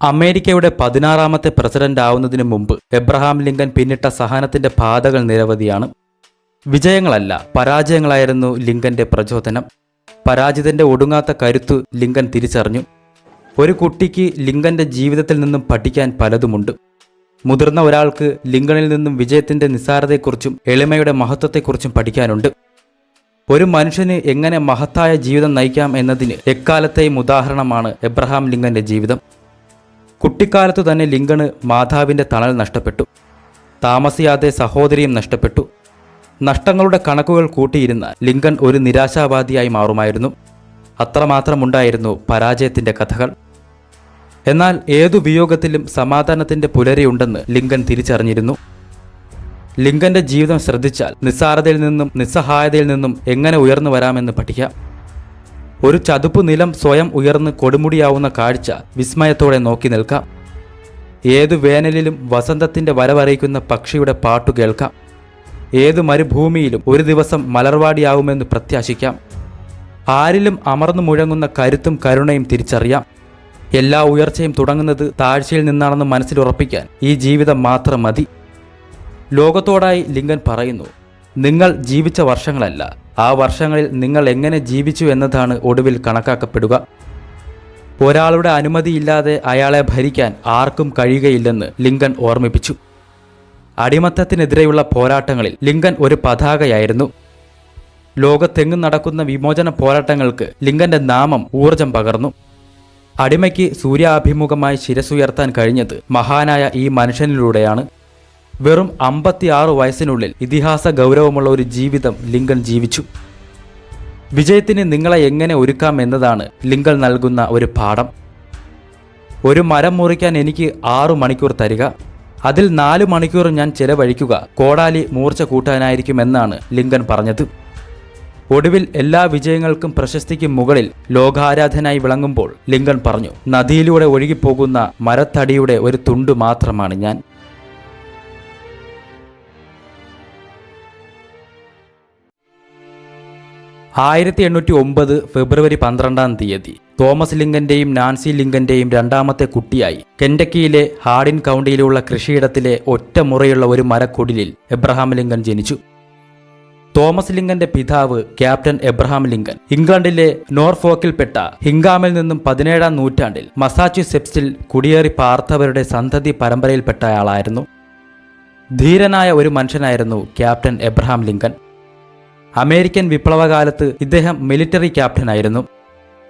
അമേരിക്കയുടെ 16ാമത്തെ പ്രസിഡന്റ് ആവുന്നതിനു മുമ്പ് Abraham Lincoln പിന്നിട്ട സഹനത്തിന്റെ പാതകൾ നിരവധിയാണ്. വിജയങ്ങളല്ല, പരാജയങ്ങളായിരുന്നു ലിങ്കന്റെ പ്രചോദനം. പരാജിതന്റെ ഒടുങ്ങാത്ത കരുത്തു ലിങ്കൻ തിരിച്ചറിഞ്ഞു. ഒരു കുട്ടിക്ക് ലിങ്കന്റെ ജീവിതത്തിൽ നിന്നും പഠിക്കാൻ പലതുമുണ്ട്. മുതിർന്ന ഒരാൾക്ക് ലിങ്കണിൽ നിന്നും വിജയത്തിന്റെ നിസ്സാരതയെക്കുറിച്ചും എളിമയുടെ മഹത്വത്തെക്കുറിച്ചും പഠിക്കാനുണ്ട്. ഒരു മനുഷ്യന് എങ്ങനെ മഹത്തായ ജീവിതം നയിക്കാം എന്നതിന് എക്കാലത്തെയും ഉദാഹരണമാണ് എബ്രഹാം ലിങ്കന്റെ ജീവിതം. കുട്ടിക്കാലത്തു തന്നെ ലിങ്കണ് മാതാവിന്റെ തണൽ നഷ്ടപ്പെട്ടു. താമസിയാതെ സഹോദരിയും നഷ്ടപ്പെട്ടു. നഷ്ടങ്ങളുടെ കണക്കുകൾ കൂട്ടിയിരുന്ന ലിങ്കൺ ഒരു നിരാശാവാദിയായി മാറുമായിരുന്നു. അത്രമാത്രമുണ്ടായിരുന്നു പരാജയത്തിന്റെ കഥകൾ. എന്നാൽ ഏതു വിയോഗത്തിലും സമാധാനത്തിന്റെ പുലരിയുണ്ടെന്ന് ലിങ്കൺ തിരിച്ചറിഞ്ഞിരുന്നു. ലിങ്കന്റെ ജീവിതം ശ്രദ്ധിച്ചാൽ നിസ്സാരതയിൽ നിന്നും നിസ്സഹായതയിൽ നിന്നും എങ്ങനെ ഉയർന്നു വരാമെന്ന് പഠിക്കാം. ഒരു ചതുപ്പ് നിലം സ്വയം ഉയർന്ന് കൊടുമുടിയാവുന്ന കാഴ്ച വിസ്മയത്തോടെ നോക്കി നിൽക്കാം. ഏതു വേനലിലും വസന്തത്തിന്റെ വരവറിയിക്കുന്ന പക്ഷിയുടെ പാട്ടു കേൾക്കാം. ഏതു മരുഭൂമിയിലും ഒരു ദിവസം മലർവാടിയാവുമെന്ന് പ്രത്യാശിക്കാം. ആരിലും അമർന്നു മുഴങ്ങുന്ന കരുത്തും കരുണയും തിരിച്ചറിയാം. എല്ലാ ഉയർച്ചയും തുടങ്ങുന്നത് താഴ്ചയിൽ നിന്നാണെന്ന് മനസ്സിലുറപ്പിക്കാൻ ഈ ജീവിതം മാത്രം മതി. ലോകത്തോടായി ലിങ്കൻ പറയുന്നു, നിങ്ങൾ ജീവിച്ച വർഷങ്ങളല്ല, ആ വർഷങ്ങളിൽ നിങ്ങൾ എങ്ങനെ ജീവിച്ചു എന്നതാണ് ഒടുവിൽ കണക്കാക്കപ്പെടുക. ഒരാളുടെ അനുമതിയില്ലാതെ അയാളെ ഭരിക്കാൻ ആർക്കും കഴിയുകയില്ലെന്ന് ലിങ്കൻ ഓർമ്മിപ്പിച്ചു. അടിമത്തത്തിനെതിരെയുള്ള പോരാട്ടങ്ങളിൽ ലിങ്കൻ ഒരു പതാകയായിരുന്നു. ലോകത്തെങ്ങും നടക്കുന്ന വിമോചന പോരാട്ടങ്ങൾക്ക് ലിങ്കന്റെ നാമം ഊർജം പകർന്നു. അടിമയ്ക്ക് സൂര്യാഭിമുഖമായി ശിരസുയർത്താൻ കഴിഞ്ഞത് മഹാനായ ഈ മനുഷ്യനിലൂടെയാണ്. വെറും 56 വയസ്സിനുള്ളിൽ ഇതിഹാസ ഗൗരവമുള്ള ഒരു ജീവിതം ലിങ്കൺ ജീവിച്ചു. വിജയത്തിന് നിങ്ങളെ എങ്ങനെ ഒരുക്കാം എന്നതാണ് ലിങ്കൺ നൽകുന്ന ഒരു പാഠം. ഒരു മരം മുറിക്കാൻ എനിക്ക് 6 മണിക്കൂർ തരിക, അതിൽ 4 മണിക്കൂർ ഞാൻ ചെലവഴിക്കുക കോടാലി മൂർച്ച കൂട്ടാനായിരിക്കുമെന്നാണ് ലിങ്കൺ പറഞ്ഞത്. ഒടുവിൽ എല്ലാ വിജയങ്ങൾക്കും പ്രശസ്തിക്കും മുകളിൽ ലോകാരാധനായി വിളങ്ങുമ്പോൾ ലിങ്കൺ പറഞ്ഞു, നദിയിലൂടെ ഒഴുകിപ്പോകുന്ന മരത്തടിയുടെ ഒരു തുണ്ടു മാത്രമാണ് ഞാൻ. ഫെബ്രുവരി 12 തോമസ് ലിങ്കന്റെയും നാൻസി ലിങ്കന്റെയും രണ്ടാമത്തെ കുട്ടിയായി കെൻഡക്കിയിലെ ഹാർഡിൻ കൗണ്ടിയിലുള്ള കൃഷിയിടത്തിലെ ഒറ്റമുറയുള്ള ഒരു മരക്കുടിലിൽ എബ്രഹാം ലിങ്കൻ ജനിച്ചു. തോമസ് ലിങ്കന്റെ പിതാവ് ക്യാപ്റ്റൻ എബ്രഹാം ലിങ്കൻ ഇംഗ്ലണ്ടിലെ നോർഫോക്കിൽപ്പെട്ട ഹിംഗാമിൽ നിന്നും 17ാം നൂറ്റാണ്ടിൽ മസാച്യുസെറ്റ്സിൽ കുടിയേറി പാർത്തവരുടെ സന്തതി പരമ്പരയിൽപ്പെട്ടയാളായിരുന്നു. ധീരനായ ഒരു മനുഷ്യനായിരുന്നു ക്യാപ്റ്റൻ എബ്രഹാം ലിങ്കൻ. അമേരിക്കൻ വിപ്ലവകാലത്ത് ഇദ്ദേഹം മിലിറ്ററി ക്യാപ്റ്റനായിരുന്നു.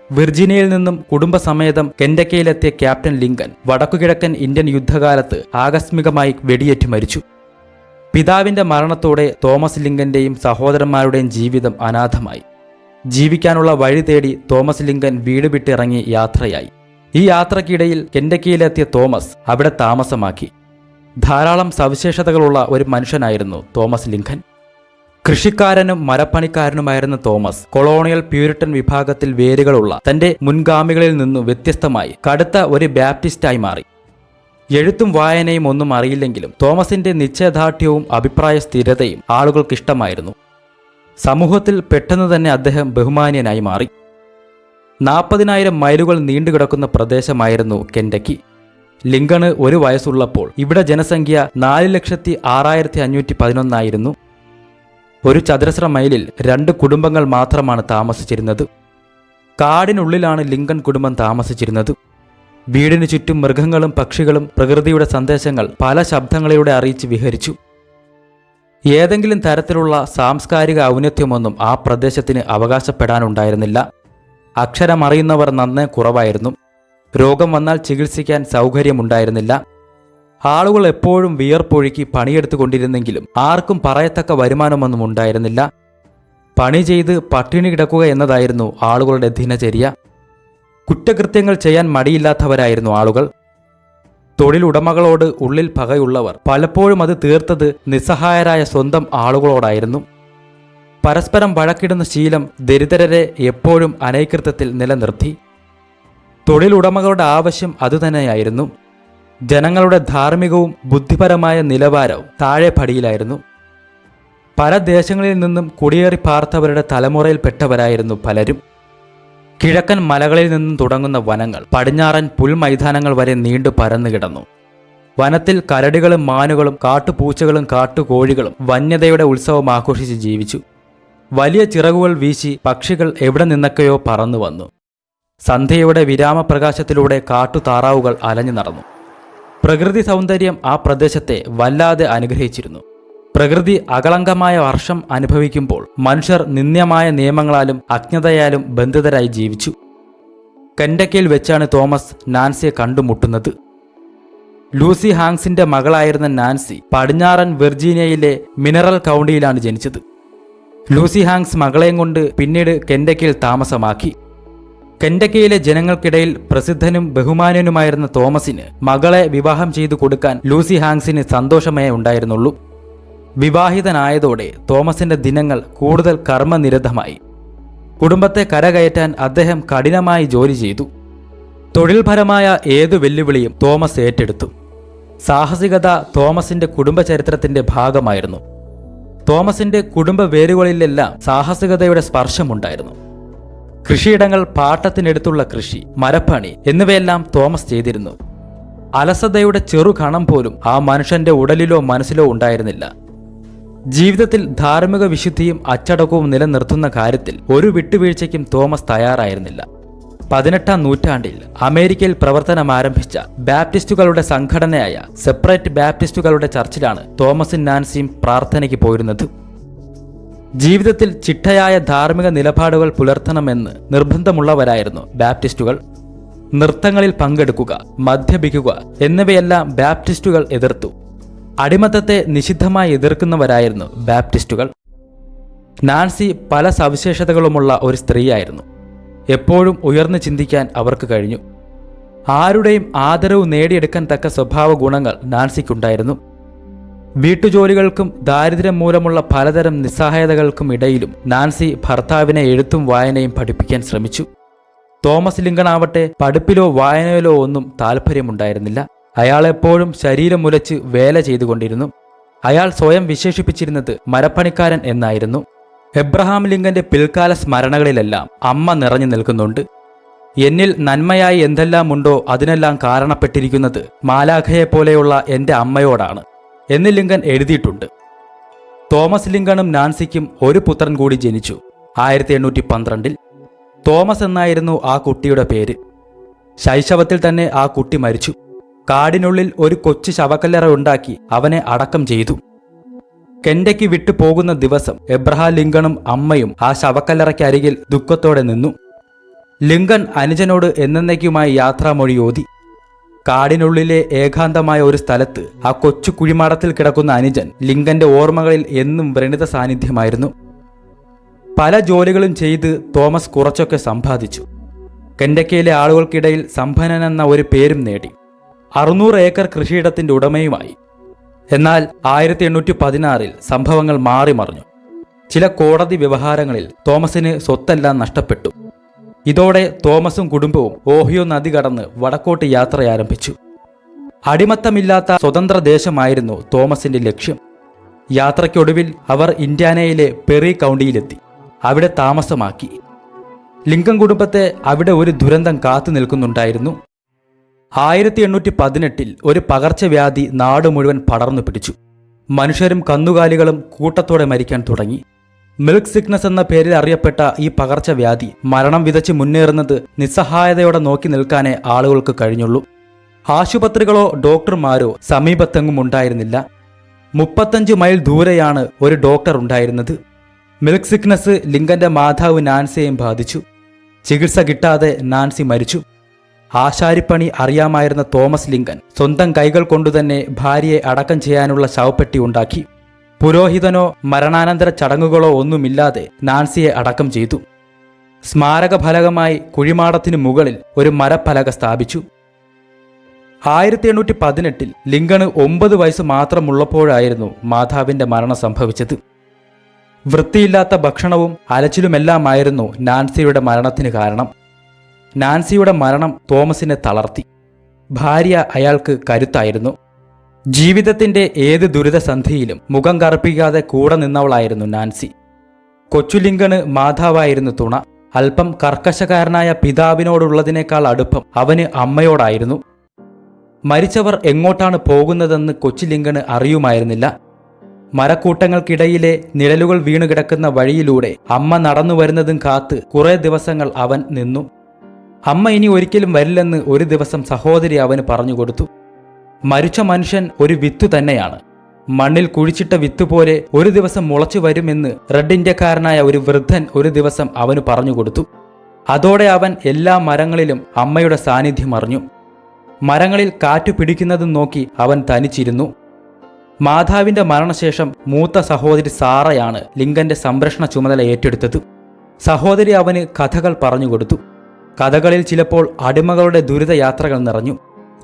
വിർജീനിയയിൽ നിന്നും കുടുംബസമേതം കെൻഡക്കയിലെത്തിയ ക്യാപ്റ്റൻ ലിങ്കൻ വടക്കുകിഴക്കൻ ഇന്ത്യൻ യുദ്ധകാലത്ത് ആകസ്മികമായി വെടിയേറ്റു മരിച്ചു. പിതാവിന്റെ മരണത്തോടെ തോമസ് ലിങ്കന്റെയും സഹോദരന്മാരുടെയും ജീവിതം അനാഥമായി. ജീവിക്കാനുള്ള വഴി തേടി തോമസ് ലിങ്കൻ വീട് വിട്ടിറങ്ങി യാത്രയായി. ഈ യാത്രക്കിടയിൽ കെൻഡക്കിയിലെത്തിയ തോമസ് അവിടെ താമസമാക്കി. ധാരാളം സവിശേഷതകളുള്ള ഒരു മനുഷ്യനായിരുന്നു തോമസ് ലിങ്കൻ. കൃഷിക്കാരനും മരപ്പണിക്കാരനുമായിരുന്ന തോമസ് കൊളോണിയൽ പ്യൂരിറ്റൻ വിഭാഗത്തിൽ വേരുകളുള്ള തന്റെ മുൻഗാമികളിൽ നിന്നു വ്യത്യസ്തമായി കടുത്ത ഒരു ബാപ്റ്റിസ്റ്റായി മാറി. എഴുത്തും വായനയും ഒന്നും അറിയില്ലെങ്കിലും തോമസിന്റെ നിശ്ചയദാർഢ്യവും അഭിപ്രായ സ്ഥിരതയും ആളുകൾക്കിഷ്ടമായിരുന്നു. സമൂഹത്തിൽ പെട്ടെന്ന് തന്നെ അദ്ദേഹം ബഹുമാന്യനായി മാറി. 40,000 മൈലുകൾ നീണ്ടുകിടക്കുന്ന പ്രദേശമായിരുന്നു കെൻഡക്കി. ലിങ്കണ് 1 വയസ്സുള്ളപ്പോൾ ഇവിടെ ജനസംഖ്യ 4,06,511 ആയിരുന്നു. ഒരു ചതുരശ്ര മൈലിൽ 2 കുടുംബങ്ങൾ മാത്രമാണ് താമസിച്ചിരുന്നത്. കാടിനുള്ളിലാണ് ലിങ്കൺ കുടുംബം താമസിച്ചിരുന്നത്. വീടിനു ചുറ്റും മൃഗങ്ങളും പക്ഷികളും പ്രകൃതിയുടെ സന്ദേശങ്ങൾ പല ശബ്ദങ്ങളിലൂടെ അറിയിച്ച് വിഹരിച്ചു. ഏതെങ്കിലും തരത്തിലുള്ള സാംസ്കാരിക ഔന്നത്യമൊന്നും ആ പ്രദേശത്തിന് അവകാശപ്പെടാനുണ്ടായിരുന്നില്ല. അക്ഷരമറിയുന്നവർ നന്നേ കുറവായിരുന്നു. രോഗം വന്നാൽ ചികിത്സിക്കാൻ സൗകര്യമുണ്ടായിരുന്നില്ല. ആളുകൾ എപ്പോഴും വിയർപ്പൊഴുക്കി പണിയെടുത്തുകൊണ്ടിരുന്നെങ്കിലും ആർക്കും പറയത്തക്ക വരുമാനമൊന്നും ഉണ്ടായിരുന്നില്ല. പണി ചെയ്ത് പട്ടിണി കിടക്കുക എന്നതായിരുന്നു ആളുകളുടെ ദിനചര്യ. കുറ്റകൃത്യങ്ങൾ ചെയ്യാൻ മടിയില്ലാത്തവരായിരുന്നു ആളുകൾ. തൊഴിലുടമകളോട് ഉള്ളിൽ പകയുള്ളവർ പലപ്പോഴും അത് തീർത്തത് നിസ്സഹായരായ സ്വന്തം ആളുകളോടായിരുന്നു. പരസ്പരം വഴക്കിടുന്ന ശീലം ദരിദ്രരെ എപ്പോഴും അനൈകൃത്യത്തിൽ നിലനിർത്തി. തൊഴിലുടമകളുടെ ആവശ്യം അതുതന്നെയായിരുന്നു. ജനങ്ങളുടെ ധാർമ്മികവും ബുദ്ധിപരമായ നിലവാരവും താഴെ പടിയിലായിരുന്നു. പല ദേശങ്ങളിൽ നിന്നും കുടിയേറി പാർത്തവരുടെ തലമുറയിൽപ്പെട്ടവരായിരുന്നു പലരും. കിഴക്കൻ മലകളിൽ നിന്നും തുടങ്ങുന്ന വനങ്ങൾ പടിഞ്ഞാറൻ പുൽമൈതാനങ്ങൾ വരെ നീണ്ടു പരന്നു കിടന്നു. വനത്തിൽ കരടികളും മാനുകളും കാട്ടുപൂച്ചകളും കാട്ടുകോഴികളും വന്യതയുടെ ഉത്സവം ആഘോഷിച്ച് ജീവിച്ചു. വലിയ ചിറകുകൾ വീശി പക്ഷികൾ എവിടെ നിന്നൊക്കെയോ പറന്നു വന്നു. സന്ധ്യയുടെ വിരാമപ്രകാശത്തിലൂടെ കാട്ടുതാറാവുകൾ അലഞ്ഞു നടന്നു. പ്രകൃതി സൗന്ദര്യം ആ പ്രദേശത്തെ വല്ലാതെ അനുഗ്രഹിച്ചിരുന്നു. പ്രകൃതി അകളങ്കമായ വർഷം അനുഭവിക്കുമ്പോൾ മനുഷ്യർ നിന്ദ്യമായ നിയമങ്ങളാലും അജ്ഞതയാലും ബന്ധിതരായി ജീവിച്ചു. കെൻഡക്കിയിൽ വെച്ചാണ് തോമസ് നാൻസിയെ കണ്ടുമുട്ടുന്നത്. ലൂസി ഹാങ്സിന്റെ മകളായിരുന്ന നാൻസി പടിഞ്ഞാറൻ വിർജീനിയയിലെ മിനറൽ കൗണ്ടിയിലാണ് ജനിച്ചത്. ലൂസി ഹാങ്സ് മകളെയും കൊണ്ട് പിന്നീട് കെൻഡക്കിയിൽ താമസമാക്കി. കെൻഡക്കിയിലെ ജനങ്ങൾക്കിടയിൽ പ്രസിദ്ധനും ബഹുമാന്യനുമായിരുന്ന തോമസിന് മകളെ വിവാഹം ചെയ്തു കൊടുക്കാൻ ലൂസി ഹാങ്സിന് സന്തോഷമേ ഉണ്ടായിരുന്നുള്ളൂ. വിവാഹിതനായതോടെ തോമസിന്റെ ദിനങ്ങൾ കൂടുതൽ കർമ്മനിരതമായി. കുടുംബത്തെ കരകയറ്റാൻ അദ്ദേഹം കഠിനമായി ജോലി ചെയ്തു. തൊഴിൽപരമായ ഏതു വെല്ലുവിളിയും തോമസ് ഏറ്റെടുത്തു. സാഹസികത തോമസിന്റെ കുടുംബചരിത്രത്തിന്റെ ഭാഗമായിരുന്നു. തോമസിന്റെ കുടുംബ വേരുകളിലെല്ലാം സാഹസികതയുടെ സ്പർശമുണ്ടായിരുന്നു. കൃഷിയിടങ്ങൾ, പാട്ടത്തിനടുത്തുള്ള കൃഷി, മരപ്പണി എന്നിവയെല്ലാം തോമസ് ചെയ്തിരുന്നു. അലസതയുടെ ചെറുകണം പോലും ആ മനുഷ്യന്റെ ഉടലിലോ മനസ്സിലോ ഉണ്ടായിരുന്നില്ല. ജീവിതത്തിൽ ധാർമ്മിക വിശുദ്ധിയും അച്ചടക്കവും നിലനിർത്തുന്ന കാര്യത്തിൽ ഒരു വിട്ടുവീഴ്ചയ്ക്കും തോമസ് തയ്യാറായിരുന്നില്ല. 18-ാം നൂറ്റാണ്ടിൽ അമേരിക്കയിൽ പ്രവർത്തനം ആരംഭിച്ച ബാപ്റ്റിസ്റ്റുകളുടെ സംഘടനയായ സെപ്പറേറ്റ് ബാപ്റ്റിസ്റ്റുകളുടെ ചർച്ചിലാണ് തോമസും നാൻസിയും പ്രാർത്ഥനയ്ക്ക് പോയിരുന്നത്. ജീവിതത്തിൽ ചിട്ടയായ ധാർമ്മിക നിലപാടുകൾ പുലർത്തണമെന്ന് നിർബന്ധമുള്ളവരായിരുന്നു ബാപ്റ്റിസ്റ്റുകൾ. നൃത്തങ്ങളിൽ പങ്കെടുക്കുക, മദ്യപിക്കുക എന്നിവയെല്ലാം ബാപ്റ്റിസ്റ്റുകൾ എതിർത്തു. അടിമത്തത്തെ നിഷിദ്ധമായി എതിർക്കുന്നവരായിരുന്നു ബാപ്റ്റിസ്റ്റുകൾ. നാൻസി പല സവിശേഷതകളുമുള്ള ഒരു സ്ത്രീയായിരുന്നു. എപ്പോഴും ഉയർന്നു ചിന്തിക്കാൻ അവർക്ക് കഴിഞ്ഞു. ആരുടെയും ആദരവ് നേടിയെടുക്കാൻ തക്ക സ്വഭാവ ഗുണങ്ങൾ നാൻസിക്കുണ്ടായിരുന്നു. വീട്ടുജോലികൾക്കും ദാരിദ്ര്യം മൂലമുള്ള പലതരം നിസ്സഹായതകൾക്കും ഇടയിലും നാൻസി ഭർത്താവിനെ എഴുത്തും വായനയും പഠിപ്പിക്കാൻ ശ്രമിച്ചു. തോമസ് ലിങ്കണാവട്ടെ പഠിപ്പിലോ വായനയിലോ ഒന്നും താല്പര്യമുണ്ടായിരുന്നില്ല. അയാൾ എപ്പോഴും ശരീരം മുലച്ച് വേല ചെയ്തുകൊണ്ടിരുന്നു. അയാൾ സ്വയം വിശേഷിപ്പിച്ചിരുന്നത് മരപ്പണിക്കാരൻ എന്നായിരുന്നു. എബ്രഹാം ലിങ്കന്റെ പിൽക്കാല സ്മരണകളിലെല്ലാം അമ്മ നിറഞ്ഞു നിൽക്കുന്നുണ്ട്. എന്നിൽ നന്മയായി എന്തെല്ലാമുണ്ടോ അതിനെല്ലാം കാരണപ്പെട്ടിരിക്കുന്നത് മാലാഖയെപ്പോലെയുള്ള എൻ്റെ അമ്മയോടാണ് എന്ന് ലിങ്കൻ എഴുതിയിട്ടുണ്ട്. തോമസ് ലിങ്കണും നാൻസിക്കും ഒരു പുത്രൻ കൂടി ജനിച്ചു. 1812 തോമസ് എന്നായിരുന്നു ആ കുട്ടിയുടെ പേര്. ശൈശവത്തിൽ തന്നെ ആ കുട്ടി മരിച്ചു. കാടിനുള്ളിൽ ഒരു കൊച്ചു ശവക്കല്ലറ ഉണ്ടാക്കി അവനെ അടക്കം ചെയ്തു. കെൻഡക്കി വിട്ടു പോകുന്ന ദിവസം എബ്രഹാം ലിങ്കണും അമ്മയും ആ ശവക്കല്ലറയ്ക്കരികിൽ ദുഃഖത്തോടെ നിന്നു. ലിങ്കൺ അനുജനോട് എന്നേക്കുമായി യാത്രാമൊഴി ഓതി. കാടിനുള്ളിലെ ഏകാന്തമായ ഒരു സ്ഥലത്ത് ആ കൊച്ചു കുഴിമാടത്തിൽ കിടക്കുന്ന അനുജൻ ലിങ്കന്റെ ഓർമ്മകളിൽ എന്നും വ്രണിത സാന്നിധ്യമായിരുന്നു. പല ജോലികളും ചെയ്ത് തോമസ് കുറച്ചൊക്കെ സമ്പാദിച്ചു. കെൻഡക്കിയിലെ ആളുകൾക്കിടയിൽ സമ്പന്നനെന്ന ഒരു പേരും നേടി. 600 ഏക്കർ കൃഷിയിടത്തിന്റെ ഉടമയുമായി. എന്നാൽ 1816 സംഭവങ്ങൾ മാറിമറിഞ്ഞു. ചില കോടതി വ്യവഹാരങ്ങളിൽ തോമസിന് സ്വത്തെല്ലാം നഷ്ടപ്പെട്ടു. ഇതോടെ തോമസും കുടുംബവും ഓഹിയോ നദി കടന്ന് വടക്കോട്ട് യാത്രയാരംഭിച്ചു. അടിമത്തമില്ലാത്ത സ്വതന്ത്ര ദേശമായിരുന്നു തോമസിന്റെ ലക്ഷ്യം. യാത്രയ്ക്കൊടുവിൽ അവർ ഇന്ത്യാനയിലെ പെറി കൗണ്ടിയിലെത്തി. അവിടെ താമസമാക്കി. ലിങ്കൻ കുടുംബത്തെ അവിടെ ഒരു ദുരന്തം കാത്തു നിൽക്കുന്നുണ്ടായിരുന്നു. 1818 ഒരു പകർച്ചവ്യാധി നാട് മുഴുവൻ പടർന്നു പിടിച്ചു. മനുഷ്യരും കന്നുകാലികളും കൂട്ടത്തോടെ മരിക്കാൻ തുടങ്ങി. മിൽക്ക് സിക്നസ് എന്ന പേരിൽ അറിയപ്പെട്ട ഈ പകർച്ചവ്യാധി മരണം വിതച്ച് മുന്നേറുന്നത് നിസ്സഹായതയോടെ നോക്കി നിൽക്കാനേ ആളുകൾക്ക് കഴിഞ്ഞുള്ളൂ. ആശുപത്രികളോ ഡോക്ടർമാരോ സമീപത്തെങ്ങും ഉണ്ടായിരുന്നില്ല. 35 മൈൽ ദൂരെയാണ് ഒരു ഡോക്ടർ ഉണ്ടായിരുന്നത്. മിൽക്ക് സിക്നസ് ലിങ്കന്റെ മാതാവ് നാൻസിയെയും ബാധിച്ചു. ചികിത്സ കിട്ടാതെ നാൻസി മരിച്ചു. ആശാരിപ്പണി അറിയാമായിരുന്ന തോമസ് ലിങ്കൻ സ്വന്തം കൈകൾ കൊണ്ടുതന്നെ ഭാര്യയെ അടക്കം ചെയ്യാനുള്ള ശവപ്പെട്ടി ഉണ്ടാക്കി. പുരോഹിതനോ മരണാനന്തര ചടങ്ങുകളോ ഒന്നുമില്ലാതെ നാൻസിയെ അടക്കം ചെയ്തു. സ്മാരക ഫലകമായി കുഴിമാടത്തിനു മുകളിൽ ഒരു മരഫലക സ്ഥാപിച്ചു. 1818 ലിങ്കണ് 9 വയസ്സ് മാത്രമുള്ളപ്പോഴായിരുന്നു മാതാവിന്റെ മരണം സംഭവിച്ചത്. വൃത്തിയില്ലാത്ത ഭക്ഷണവും അലച്ചിലുമെല്ലാമായിരുന്നു നാൻസിയുടെ മരണത്തിന് കാരണം. നാൻസിയുടെ മരണം തോമസിനെ തളർത്തി. ഭാര്യ അയാൾക്ക് കരുത്തായിരുന്നു. ജീവിതത്തിന്റെ ഏത് ദുരിതസന്ധിയിലും മുഖം കറുപ്പിക്കാതെ കൂടെ നിന്നവളായിരുന്നു നാൻസി. കൊച്ചു ലിങ്കണ് മാതാവായിരുന്നു തുണ. അല്പം കർക്കശക്കാരനായ പിതാവിനോടുള്ളതിനേക്കാൾ അടുപ്പം അവന് അമ്മയോടായിരുന്നു. മരിച്ചവർ എങ്ങോട്ടാണ് പോകുന്നതെന്ന് കൊച്ചു ലിങ്കണ് അറിയുമായിരുന്നില്ല. മരക്കൂട്ടങ്ങൾക്കിടയിലെ നിഴലുകൾ വീണുകിടക്കുന്ന വഴിയിലൂടെ അമ്മ നടന്നു വരുന്നതും കാത്ത് കുറേ ദിവസങ്ങൾ അവൻ നിന്നു. അമ്മ ഇനി ഒരിക്കലും വരില്ലെന്ന് ഒരു ദിവസം സഹോദരി അവന് പറഞ്ഞുകൊടുത്തു. മരിച്ച മനുഷ്യൻ ഒരു വിത്തു തന്നെയാണ്. മണ്ണിൽ കുഴിച്ചിട്ട വിത്തുപോലെ ഒരു ദിവസം മുളച്ചു വരുമെന്ന് റെഡ് ഇന്ത്യക്കാരനായ ഒരു വൃദ്ധൻ ഒരു ദിവസം അവന് പറഞ്ഞുകൊടുത്തു. അതോടെ അവൻ എല്ലാ മരങ്ങളിലും അമ്മയുടെ സാന്നിധ്യം അറിഞ്ഞു. മരങ്ങളിൽ കാറ്റു പിടിക്കുന്നതും നോക്കി അവൻ തനിച്ചിരുന്നു. മാതാവിന്റെ മരണശേഷം മൂത്ത സഹോദരി സാറയാണ് ലിങ്കന്റെ സംരക്ഷണ ചുമതല ഏറ്റെടുത്തത്. സഹോദരി അവന് കഥകൾ പറഞ്ഞുകൊടുത്തു. കഥകളിൽ ചിലപ്പോൾ അടിമകളുടെ ദുരിതയാത്രകൾ നിറഞ്ഞു.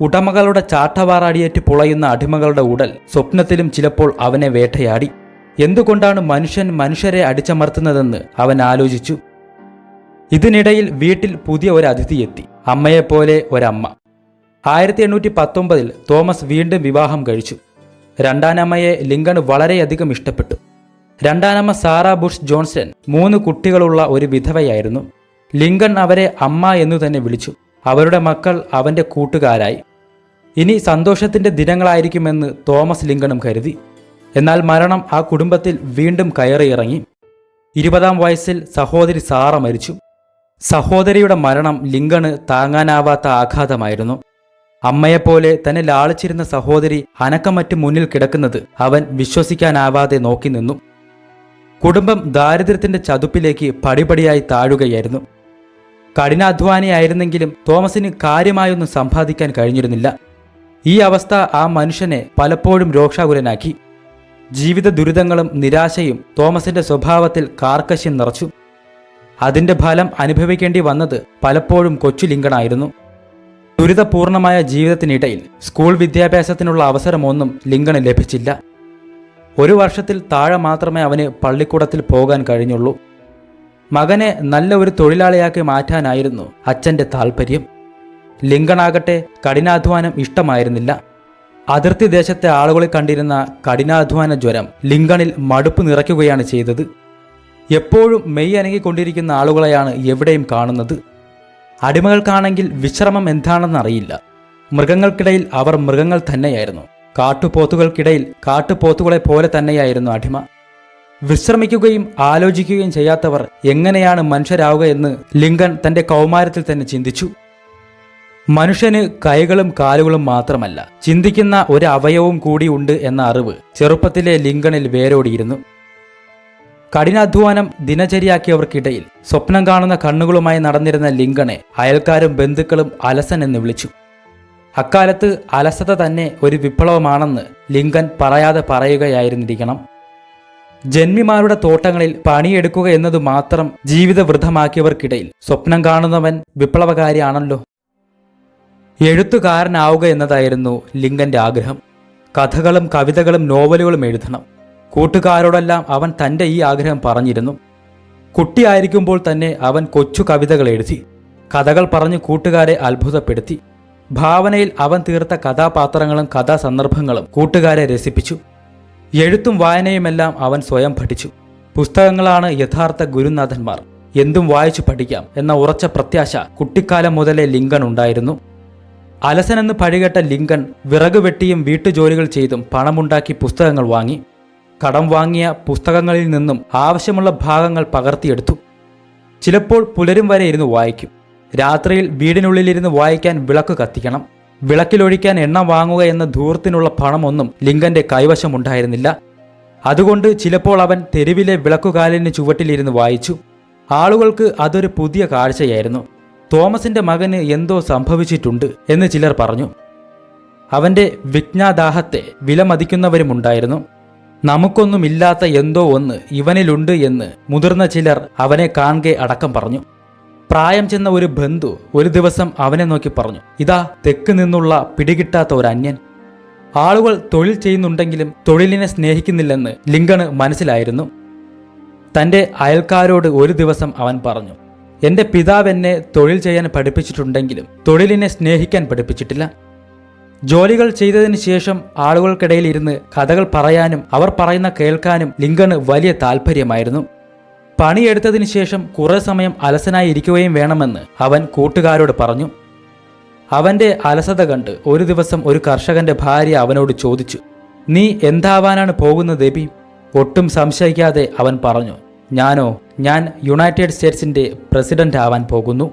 ഉടമകളുടെ ചാട്ടവാറടിയേറ്റ് പുളയുന്ന അടിമകളുടെ ഉടൽ സ്വപ്നത്തിലും ചിലപ്പോൾ അവനെ വേട്ടയാടി. എന്തുകൊണ്ടാണ് മനുഷ്യൻ മനുഷ്യരെ അടിച്ചമർത്തുന്നതെന്ന് അവൻ ആലോചിച്ചു. ഇതിനിടയിൽ വീട്ടിൽ പുതിയ ഒരു അതിഥി എത്തി. അമ്മയെപ്പോലെ ഒരമ്മ. 1819 തോമസ് വീണ്ടും വിവാഹം കഴിച്ചു. രണ്ടാനമ്മയെ ലിങ്കൺ വളരെയധികം ഇഷ്ടപ്പെട്ടു. രണ്ടാനമ്മ സാറ ബുഷ് ജോൺസൺ 3 കുട്ടികളുള്ള ഒരു വിധവയായിരുന്നു. ലിങ്കൺ അവരെ അമ്മ എന്നു തന്നെ വിളിച്ചു. അവരുടെ മക്കൾ അവന്റെ കൂട്ടുകാരായി. ഇനി സന്തോഷത്തിന്റെ ദിനങ്ങളായിരിക്കുമെന്ന് തോമസ് ലിങ്കണും കരുതി. എന്നാൽ മരണം ആ കുടുംബത്തിൽ വീണ്ടും കയറിയിറങ്ങി. 20-ാം വയസ്സിൽ സഹോദരി സാറ മരിച്ചു. സഹോദരിയുടെ മരണം ലിങ്കണ് താങ്ങാനാവാത്ത ആഘാതമായിരുന്നു. അമ്മയെപ്പോലെ തന്നെ ലാളിച്ചിരുന്ന സഹോദരി അനക്കമറ്റ് മുന്നിൽ കിടക്കുന്നത് അവൻ വിശ്വസിക്കാനാവാതെ നോക്കി നിന്നു. കുടുംബം ദാരിദ്ര്യത്തിന്റെ ചതുപ്പിലേക്ക് പടിപടിയായി താഴുകയായിരുന്നു. കഠിനാധ്വാനിയായിരുന്നെങ്കിലും തോമസിന് കാര്യമായൊന്നും സമ്പാദിക്കാൻ കഴിഞ്ഞിരുന്നില്ല. ഈ അവസ്ഥ ആ മനുഷ്യനെ പലപ്പോഴും രോഷാകുലനാക്കി. ജീവിത ദുരിതങ്ങളും നിരാശയും തോമസിന്റെ സ്വഭാവത്തിൽ കാർക്കശ്യം നിറച്ചു. അതിന്റെ ഫലം അനുഭവിക്കേണ്ടി വന്നത് പലപ്പോഴും കൊച്ചു ലിങ്കണായിരുന്നു. ദുരിതപൂർണമായ ജീവിതത്തിനിടയിൽ സ്കൂൾ വിദ്യാഭ്യാസത്തിനുള്ള അവസരമൊന്നും ലിങ്കണ് ലഭിച്ചില്ല. 1 വർഷത്തിൽ താഴെ മാത്രമേ അവന് പള്ളിക്കൂടത്തിൽ പോകാൻ കഴിഞ്ഞുള്ളൂ. മകനെ നല്ല ഒരു തൊഴിലാളിയാക്കി മാറ്റാനായിരുന്നു അച്ഛൻ്റെ താൽപ്പര്യം. ലിങ്കണാകട്ടെ കഠിനാധ്വാനം ഇഷ്ടമായിരുന്നില്ല. അതിർത്തി ദേശത്തെ ആളുകളെ കണ്ടിരുന്ന കഠിനാധ്വാന ജ്വരം ലിങ്കണിൽ മടുപ്പ് നിറയ്ക്കുകയാണ് ചെയ്തത്. എപ്പോഴും മെയ് അനങ്ങിക്കൊണ്ടിരിക്കുന്ന ആളുകളെയാണ് എവിടെയും കാണുന്നത്. അടിമകൾക്കാണെങ്കിൽ വിശ്രമം എന്താണെന്നറിയില്ല. മൃഗങ്ങൾക്കിടയിൽ അവർ മൃഗങ്ങൾ തന്നെയായിരുന്നു. കാട്ടുപോത്തുകൾക്കിടയിൽ കാട്ടുപോത്തുകളെ പോലെ തന്നെയായിരുന്നു അടിമ. വിശ്രമിക്കുകയും ആലോചിക്കുകയും ചെയ്യാത്തവർ എങ്ങനെയാണ് മനുഷ്യരാവുക എന്ന് ലിങ്കൺ തന്റെ കൗമാരത്തിൽ തന്നെ ചിന്തിച്ചു. മനുഷ്യന് കൈകളും കാലുകളും മാത്രമല്ല, ചിന്തിക്കുന്ന ഒരു അവയവവും കൂടിയുണ്ട് എന്ന അറിവ് ചെറുപ്പത്തിലെ ലിങ്കണിൽ വേരോടിയിരുന്നു. കഠിനാധ്വാനം ദിനചര്യയാക്കിയവർക്കിടയിൽ സ്വപ്നം കാണുന്ന കണ്ണുകളുമായി നടന്നിരുന്ന ലിങ്കണെ അയൽക്കാരും ബന്ധുക്കളും അലസൻ എന്ന് വിളിച്ചു. അക്കാലത്ത് അലസത തന്നെ ഒരു വിപ്ലവമാണെന്ന് ലിങ്കൺ പറയാതെ പറയുകയായിരുന്നിരിക്കണം. ജന്മിമാരുടെ തോട്ടങ്ങളിൽ പണിയെടുക്കുക എന്നതു മാത്രം ജീവിതവൃദ്ധമാക്കിയവർക്കിടയിൽ സ്വപ്നം കാണുന്നവൻ വിപ്ലവകാരിയാണല്ലോ. എഴുത്തുകാരനാവുക എന്നതായിരുന്നു ലിങ്കന്റെ ആഗ്രഹം. കഥകളും കവിതകളും നോവലുകളും എഴുതണം. കൂട്ടുകാരോടെല്ലാം അവൻ തൻ്റെ ഈ ആഗ്രഹം പറഞ്ഞിരുന്നു. കുട്ടിയായിരിക്കുമ്പോൾ തന്നെ അവൻ കൊച്ചു കവിതകൾ എഴുതി. കഥകൾ പറഞ്ഞ് കൂട്ടുകാരെ അത്ഭുതപ്പെടുത്തി. ഭാവനയിൽ അവൻ തീർത്ത കഥാപാത്രങ്ങളും കഥാസന്ദർഭങ്ങളും കൂട്ടുകാരെ രസിപ്പിച്ചു. എഴുത്തും വായനയുമെല്ലാം അവൻ സ്വയം പഠിച്ചു. പുസ്തകങ്ങളാണ് യഥാർത്ഥ ഗുരുനാഥന്മാർ. എന്തും വായിച്ചു പഠിക്കാം എന്ന ഉറച്ച പ്രത്യാശ കുട്ടിക്കാലം മുതലേ ലിങ്കൺ ഉണ്ടായിരുന്നു. അലസനെന്ന് പഴികെട്ട ലിങ്കൺ വിറക് വെട്ടിയും വീട്ടുജോലികൾ ചെയ്തും പണമുണ്ടാക്കി പുസ്തകങ്ങൾ വാങ്ങി. കടം വാങ്ങിയ പുസ്തകങ്ങളിൽ നിന്നും ആവശ്യമുള്ള ഭാഗങ്ങൾ പകർത്തിയെടുത്തു. ചിലപ്പോൾ പുലരും വരെ ഇരുന്ന് വായിക്കും. രാത്രിയിൽ വീടിനുള്ളിലിരുന്ന് വായിക്കാൻ വിളക്ക് കത്തിക്കണം. വിളക്കിലൊഴിക്കാൻ എണ്ണ വാങ്ങുക എന്ന ധൂർത്തിനുള്ള പണമൊന്നും ലിങ്കന്റെ കൈവശമുണ്ടായിരുന്നില്ല. അതുകൊണ്ട് ചിലപ്പോൾ അവൻ തെരുവിലെ വിളക്കുകാലിന് ചുവട്ടിലിരുന്ന് വായിച്ചു. ആളുകൾക്ക് അതൊരു പുതിയ കാഴ്ചയായിരുന്നു. തോമസിന്റെ മകന് എന്തോ സംഭവിച്ചിട്ടുണ്ട് എന്ന് ചിലർ പറഞ്ഞു. അവന്റെ വിജ്ഞാദാഹത്തെ വിലമതിക്കുന്നവരുമുണ്ടായിരുന്നു. നമുക്കൊന്നുമില്ലാത്ത എന്തോ ഒന്ന് ഇവനിലുണ്ട് എന്ന് മുതിർന്ന ചിലർ അവനെ കാണെ അടക്കം പറഞ്ഞു. പ്രായം ചെന്ന ഒരു ബന്ധു ഒരു ദിവസം അവനെ നോക്കി പറഞ്ഞു, ഇതാ തെക്ക് നിന്നുള്ള പിടികിട്ടാത്ത ഒരു അന്യൻ. ആളുകൾ തൊഴിൽ ചെയ്യുന്നുണ്ടെങ്കിലും തൊഴിലിനെ സ്നേഹിക്കുന്നില്ലെന്ന് ലിങ്കണ് മനസ്സിലായിരുന്നു. തൻ്റെ അയൽക്കാരോട് ഒരു ദിവസം അവൻ പറഞ്ഞു, എൻ്റെ പിതാവ് എന്നെ തൊഴിൽ ചെയ്യാൻ പഠിപ്പിച്ചിട്ടുണ്ടെങ്കിലും തൊഴിലിനെ സ്നേഹിക്കാൻ പഠിപ്പിച്ചിട്ടില്ല. ജോലികൾ ചെയ്തതിന് ശേഷം ആളുകൾക്കിടയിൽ ഇരുന്ന് കഥകൾ പറയാനും അവർ പറയുന്ന കേൾക്കാനും ലിങ്കണ് വലിയ താല്പര്യമായിരുന്നു. പണിയെടുത്തതിന് ശേഷം കുറേ സമയം അലസനായി ഇരിക്കുകയും വേണമെന്ന് അവൻ കൂട്ടുകാരോട് പറഞ്ഞു. അവന്റെ അലസത കണ്ട് ഒരു ദിവസം ഒരു കർഷകന്റെ ഭാര്യ അവനോട് ചോദിച്ചു, "നീ എന്താവാനാണ് പോകുന്നത് എബി?" ഒട്ടും സംശയിക്കാതെ അവൻ പറഞ്ഞു, ഞാൻ യുണൈറ്റഡ് സ്റ്റേറ്റ്സിന്റെ പ്രസിഡന്റ് ആവാൻ പോകുന്നു."